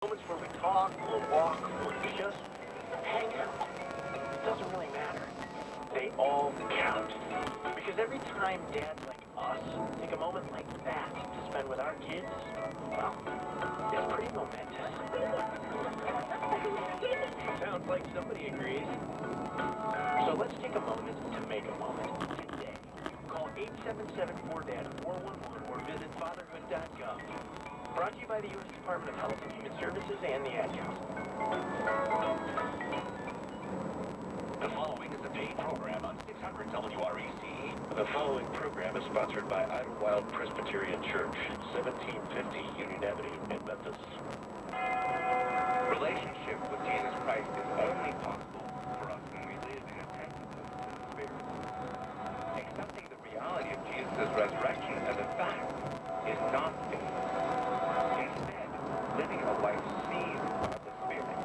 Moments where we talk, or walk, or just hang out. It doesn't really matter. They all count. Because every time dads like us take a moment like that to spend with our kids, well, it's pretty momentous. Sounds like somebody agrees. So let's take a moment to make a moment today. Call 877-4DAD-411 or visit fatherhood.gov. Brought to you by the U.S. Department of Health and Human Services and the Ad Council. The following is a paid program on 600 WREC. The following program is sponsored by Idlewild Presbyterian Church, 1750 Union Avenue in Memphis. Relationship with Jesus Christ is only possible for us when we live in attentiveness to the Spirit. Accepting the reality of Jesus' resurrection as a fact is not faith. Instead, living a life seized by the Spirit,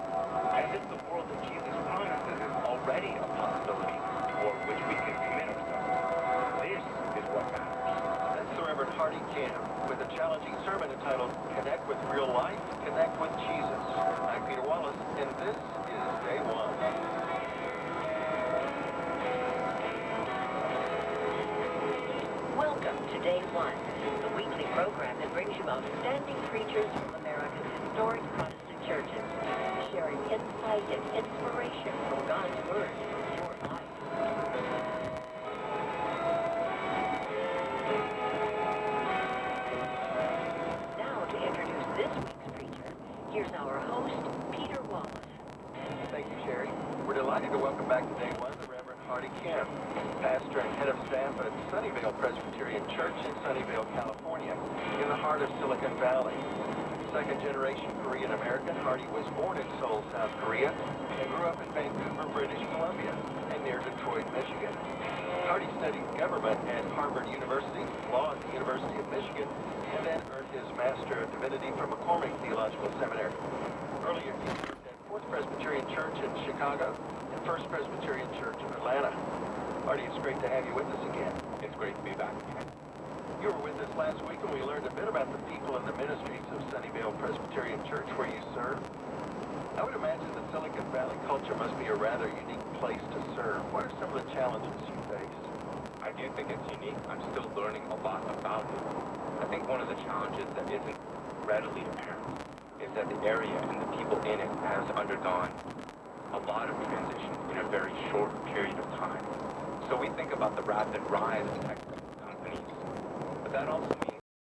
as if the world that Jesus promises is already a possibility for which we can commit ourselves. This is what matters. That's the Reverend Hardy Camp with a challenging sermon entitled Connect with Real Life, Connect with Jesus. I'm Peter Wallace, and this is Day One. Welcome to Day One, the weekly program that brings you outstanding preachers from America's historic Protestant churches, sharing insight and inspiration from God's Word for your life. Now to introduce this week's preacher, here's our host, Peter Wallace. Thank you, Sherry. We're delighted to welcome back to Day One the Reverend Hardy Camp, pastor and head of staff at Sunnyvale Presbyterian Church in Sunnyvale, California, in the heart of Silicon Valley. Second-generation Korean American, Hardy was born in Seoul, South Korea, and grew up in Vancouver, British Columbia, and near Detroit, Michigan. Hardy studied government at Harvard University, law at the University of Michigan, and then earned his Master of Divinity from McCormick Theological Seminary. Earlier, he served at Fourth Presbyterian Church in Chicago and First Presbyterian Church in Atlanta. Hardy, it's great to have you with us again. It's great to be back again. You were with us last week, and we learned a bit about the people and the ministries of Sunnyvale Presbyterian Church where you serve. I would imagine the Silicon Valley culture must be a rather unique place to serve. What are some of the challenges you face? I do think it's unique. I'm still learning a lot about it. I think one of the challenges that isn't readily apparent is that the area and the people in it has undergone a lot of transition in a very short period of time. So we think about the rapid rise of tech companies, but that also